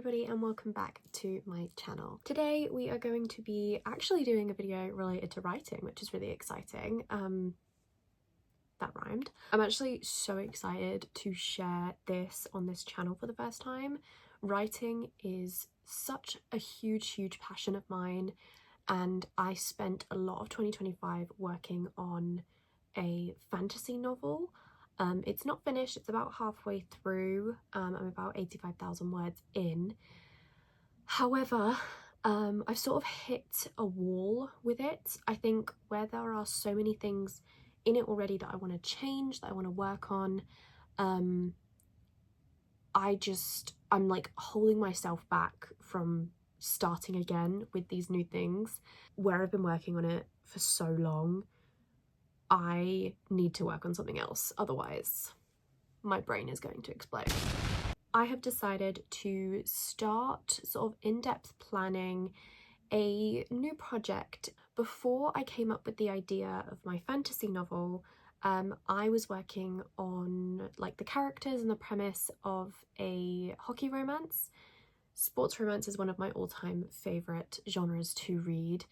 everybody and welcome back to my channel. Today we are going to be actually doing a video related to writing, which is really exciting. That rhymed. I'm actually so excited to share this on this channel for the first time. Writing is such a huge passion of mine, and I spent a lot of 2025 working on a fantasy novel. It's not finished, it's about halfway through. I'm about 85,000 words in. However, I've sort of hit a wall with it. I think where there are so many things in it already that I want to change, that I want to work on, I'm like holding myself back from starting again with these new things. Where I've been working on it for so long, I need to work on something else, otherwise my brain is going to explode. I have decided to start sort of in-depth planning a new project. Before I came up with the idea of my fantasy novel, I was working on like the characters and the premise of a hockey romance. Sports romance is one of my all-time favourite genres to read,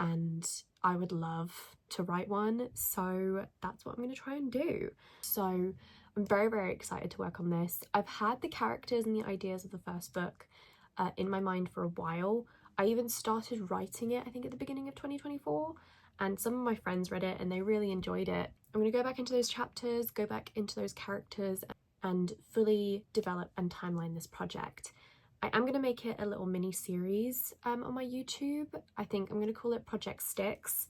and I would love to write one, so that's what I'm going to try and do. So I'm very excited to work on this. I've had the characters and the ideas of the first book in my mind for a while. I even started writing it, I think at the beginning of 2024, and some of my friends read it and they really enjoyed it. I'm going to go back into those chapters, go back into those characters, and fully develop and timeline this project. I am going to make it a little mini series on my YouTube. I think I'm going to call it Project Sticks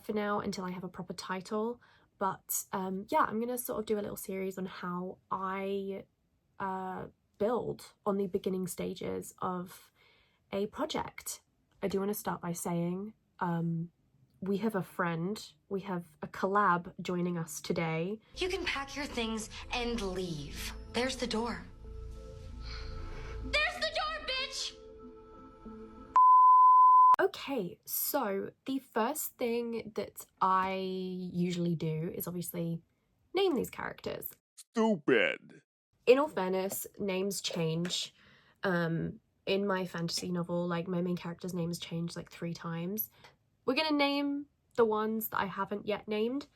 for now until I have a proper title. But yeah, I'm going to sort of do a little series on how I build on the beginning stages of a project. I do want to start by saying we have a friend, we have a collab joining us today. You can pack your things and leave. There's the door. There's the door, bitch! Okay, so the first thing that I usually do is obviously name these characters. Stupid. In all fairness, names change. In my fantasy novel, like my main character's name has changed like 3 times. We're gonna name the ones that I haven't yet named,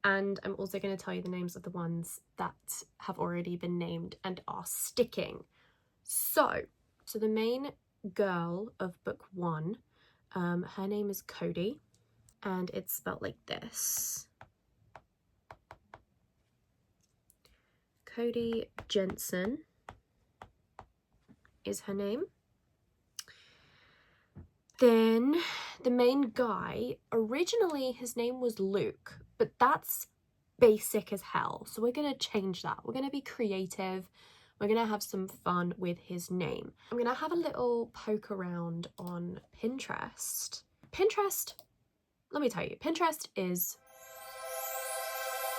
and I'm also going to tell you the names of the ones that have already been named and are sticking. So the main girl of book 1, her name is Cody, and it's spelled like this. Cody Jensen is her name. Then the main guy, originally his name was Luke, but that's basic as hell. So we're going to change that. We're going to be creative. We're going to have some fun with his name. I'm going to have a little poke around on Pinterest. Pinterest, let me tell you, Pinterest is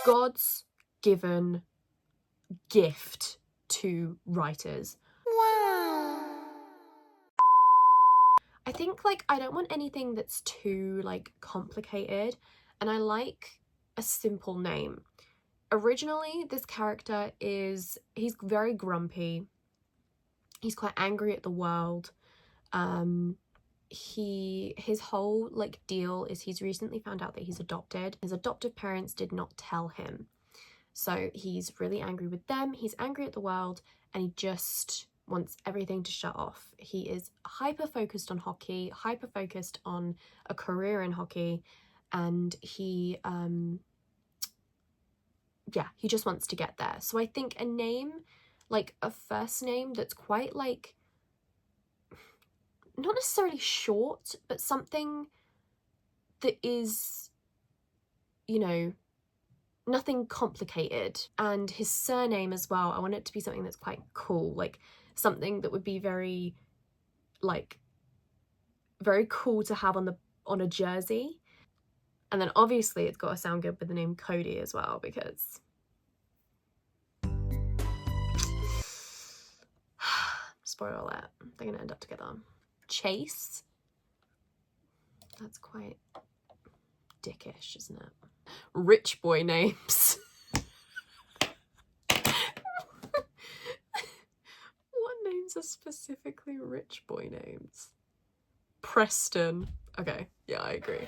God's given gift to writers. I think like I don't want anything that's too like complicated, and I like a simple name. Originally, this character he's very grumpy. He's quite angry at the world. His whole like deal is he's recently found out that he's adopted. His adoptive parents did not tell him. So he's really angry with them. He's angry at the world, and he just wants everything to shut off. He is hyper focused on hockey, hyper focused on a career in hockey, and he just wants to get there. So I think a name, like a first name that's quite like, not necessarily short, but something that is, you know, nothing complicated. And his surname as well, I want it to be something that's quite cool, like something that would be very cool to have on a jersey. And then obviously it's got to sound good with the name Cody as well, because spoiler alert, they're gonna end up together. Chase, that's quite dickish, isn't it? Rich boy names. What names These are specifically rich boy names. Preston. Okay, yeah, I agree.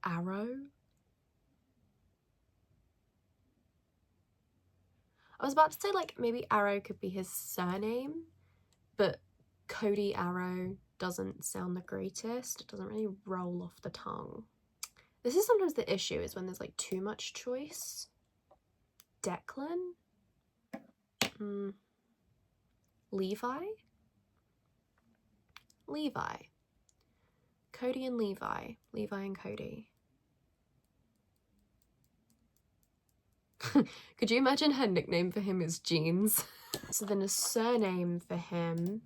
Arrow. I was about to say, like, maybe Arrow could be his surname, but Cody Arrow doesn't sound the greatest. It doesn't really roll off the tongue. This is sometimes the issue, is when there's like too much choice. Declan? Levi? Levi. Cody and Levi. Levi and Cody. Could you imagine her nickname for him is Jeans? So then a surname for him.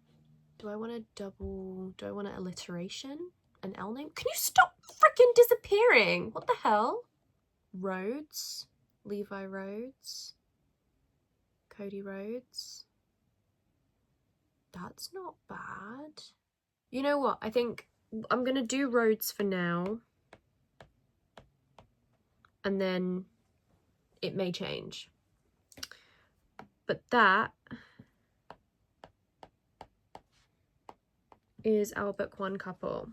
Do I want an alliteration? An L name? Can you stop freaking disappearing? What the hell? Rhodes? Levi Rhodes? Cody Rhodes? That's not bad. You know what? I think I'm gonna do Rhodes for now. And then it may change. But that is our book 1 couple.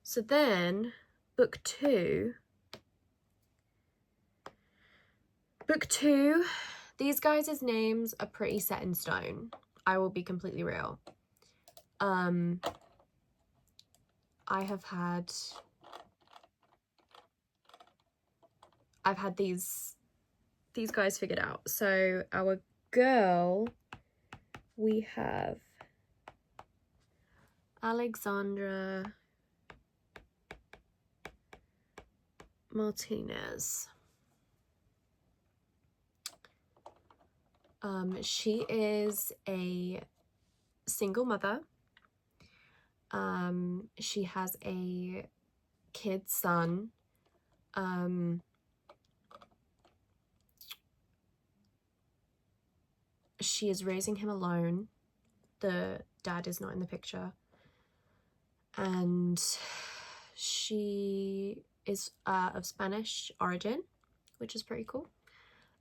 So then book 2, these guys' names are pretty set in stone. I will be completely real. I have had these guys figured out. So our girl, we have Alexandra Martinez. She is a single mother. She has a kid son. She is raising him alone. The dad is not in the picture. And she is of Spanish origin, which is pretty cool.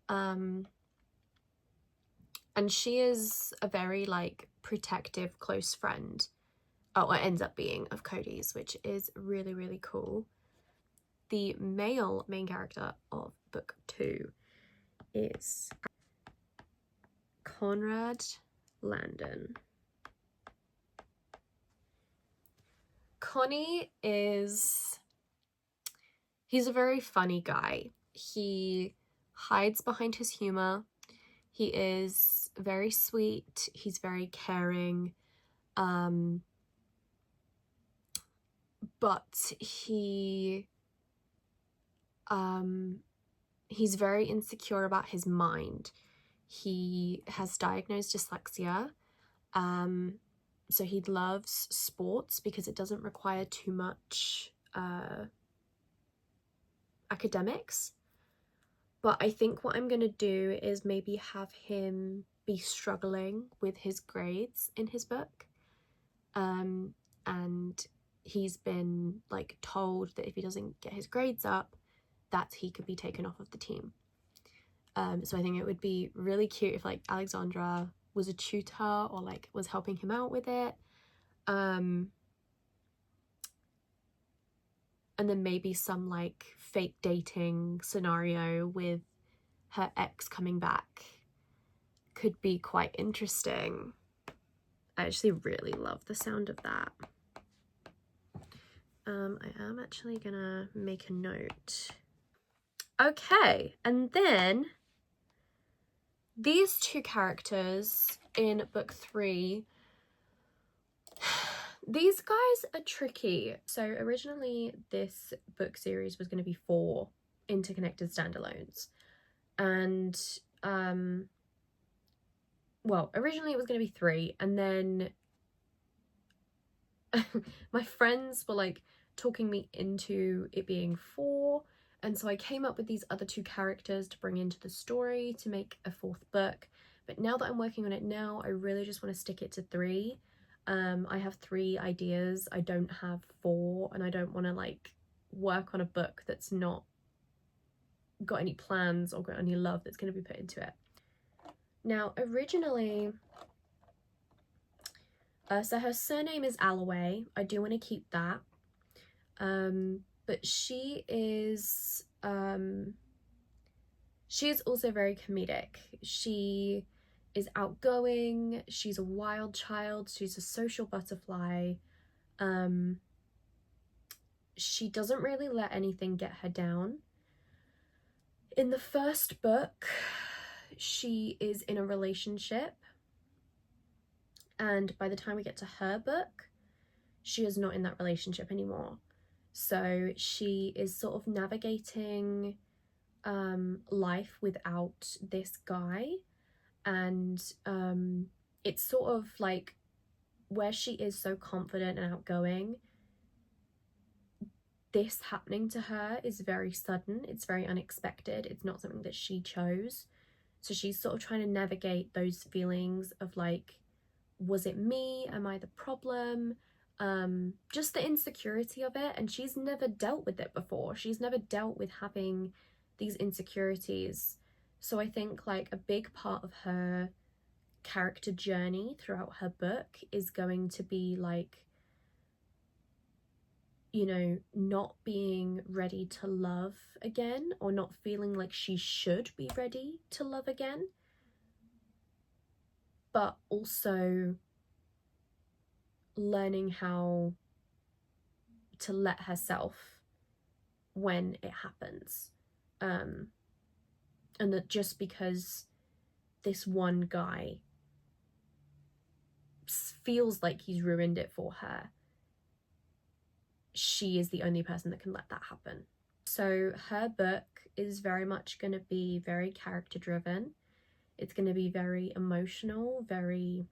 And she is a very like protective close friend, or ends up being, of Cody's, which is really, really cool. The male main character of book 2 is Conrad Landon. Connie he's a very funny guy. He hides behind his humor. He is very sweet. He's very caring. But he's very insecure about his mind. He has diagnosed dyslexia. So he loves sports because it doesn't require too much academics. But I think what I'm going to do is maybe have him be struggling with his grades in his book. And he's been like told that if he doesn't get his grades up, that he could be taken off of the team. So I think it would be really cute if like Alexandra was a tutor or like was helping him out with it. And then maybe some like fake dating scenario with her ex coming back could be quite interesting. I actually really love the sound of that. I am actually gonna make a note. Okay, and then these 2 characters in book 3, these guys are tricky. So originally this book series was going to be 4 interconnected standalones, and well, originally it was going to be 3, and then my friends were like talking me into it being 4, and so I came up with these other 2 characters to bring into the story to make a 4th book. But now that I'm working on it now, I really just want to stick it to 3. I have 3 ideas. I don't have 4, and I don't want to like work on a book that's not got any plans or got any love that's going to be put into it. Now, originally So her surname is Alloway. I do want to keep that. But she is also very comedic. She is outgoing, she's a wild child, she's a social butterfly. She doesn't really let anything get her down. In the first book, she is in a relationship, and by the time we get to her book, she is not in that relationship anymore. So she is sort of navigating life without this guy, and it's sort of like where she is so confident and outgoing, this happening to her is very sudden, it's very unexpected, it's not something that she chose. So she's sort of trying to navigate those feelings of like, was it me, am I the problem, just the insecurity of it. And she's never dealt with it before, she's never dealt with having these insecurities. So I think like a big part of her character journey throughout her book is going to be like, you know, not being ready to love again, or not feeling like she should be ready to love again, but also learning how to let herself when it happens. And that just because this one guy feels like he's ruined it for her, she is the only person that can let that happen. So her book is very much going to be very character driven. It's going to be very emotional, very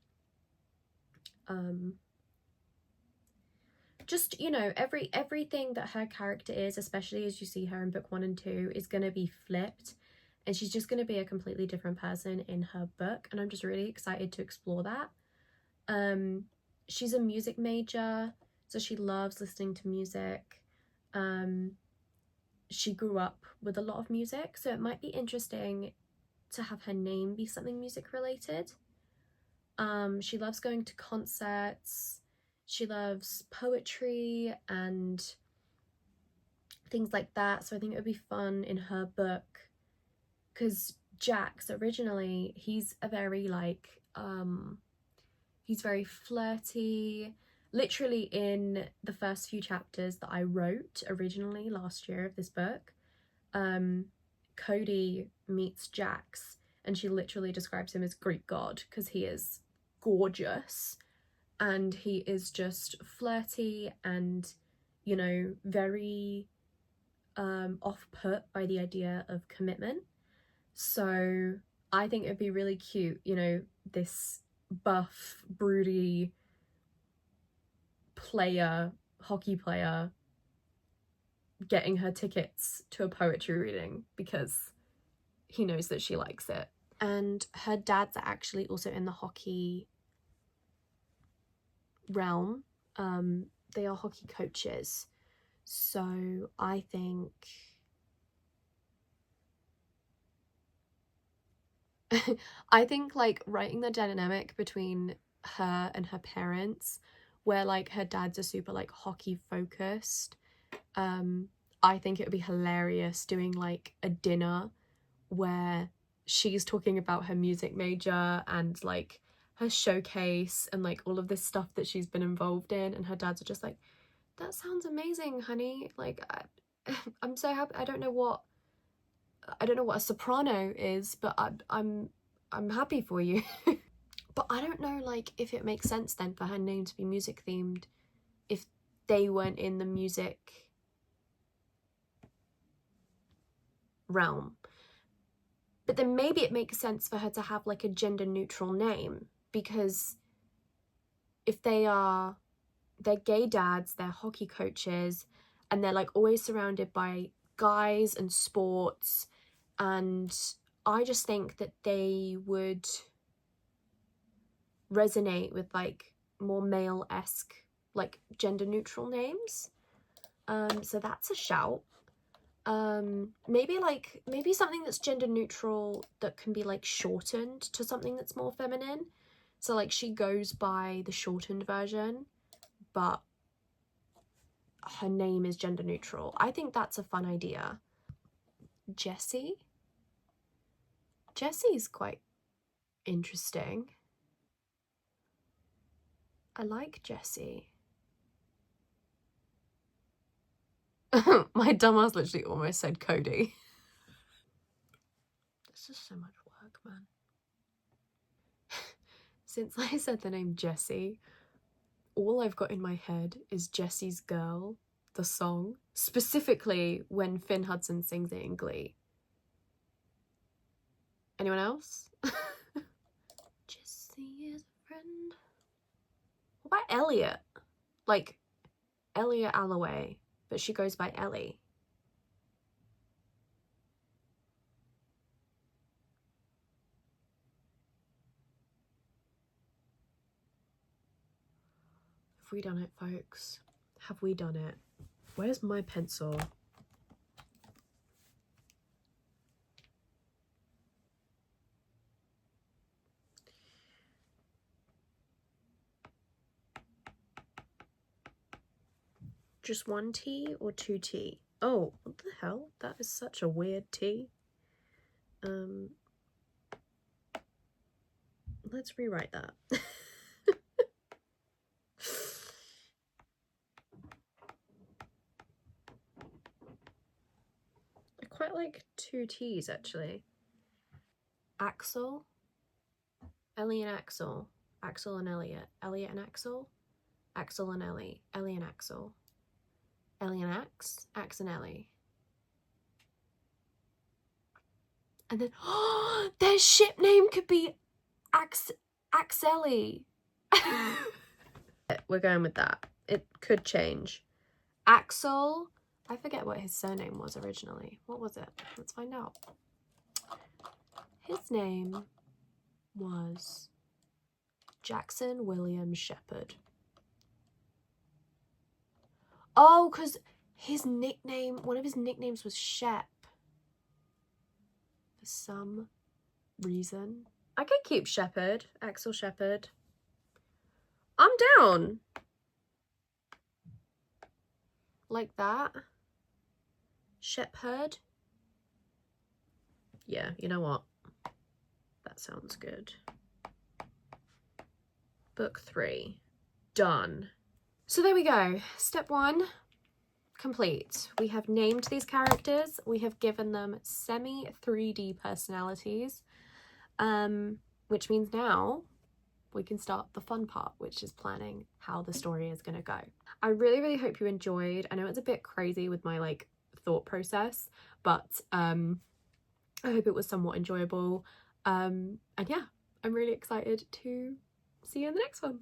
just, you know, everything that her character is, especially as you see her in book 1 and 2, is going to be flipped, and she's just going to be a completely different person in her book, and I'm just really excited to explore that. She's a music major, so she loves listening to music. She grew up with a lot of music, so it might be interesting to have her name be something music related. She loves going to concerts, she loves poetry and things like that, so I think it would be fun in her book, because Jax originally, he's a very like he's very flirty. Literally in the first few chapters that I wrote originally last year of this book, Cody meets Jax and she literally describes him as Greek god because he is gorgeous and he is just flirty and, you know, very off-put by the idea of commitment. So I think it'd be really cute, you know, this buff, broody player, hockey player, getting her tickets to a poetry reading because he knows that she likes it. And her dads are actually also in the hockey realm. They are hockey coaches. So I think like writing the dynamic between her and her parents, where like her dads are super like hockey focused, I think it would be hilarious doing like a dinner where she's talking about her music major and like her showcase and like all of this stuff that she's been involved in, and her dads are just like, that sounds amazing, honey, like I'm so happy. I don't know what a soprano is, but I'm happy for you. But I don't know like if it makes sense then for her name to be music themed if they weren't in the music realm. But then maybe it makes sense for her to have like a gender neutral name, because if they're gay dads, they're hockey coaches, and they're like always surrounded by guys and sports, and I just think that they would resonate with like more male-esque, like gender neutral names. So that's a shout. Maybe something that's gender neutral that can be like shortened to something that's more feminine. So like she goes by the shortened version, but her name is gender neutral. I think that's a fun idea. Jessie? Jessie's quite interesting. I like Jessie. My dumbass literally almost said Cody. This is so much work, man. Since I said the name Jessie, all I've got in my head is Jessie's Girl, the song, specifically when Finn Hudson sings it in Glee. Anyone else? Jessie is a friend. What about Elliot? Like Elliot Alloway, but she goes by Ellie. Have we done it, folks? Have we done it? Where's my pencil? Just one T or two T? Oh, what the hell? That is such a weird T. Let's rewrite that. I quite like two T's actually. Axel, Ellie and Axel, Axel and Elliot, Elliot and Axel, Axel and Ellie, Ellie and Axel, Ellie and Ax, Ax and Ellie. And then, oh, their ship name could be Axelli. We're going with that. It could change. Axel, I forget what his surname was originally. What was it? Let's find out. His name was Jackson William Shepherd. Oh, because his nickname, one of his nicknames was Shep. For some reason. I could keep Shepherd, Axel Shepherd. I'm down. Like that. Shepherd. Yeah, you know what? That sounds good. Book 3. Done. So there we go. Step 1 complete. We have named these characters. We have given them semi 3D personalities, which means now we can start the fun part, which is planning how the story is going to go. I really hope you enjoyed. I know it's a bit crazy with my like thought process, but I hope it was somewhat enjoyable. And yeah, I'm really excited to see you in the next one.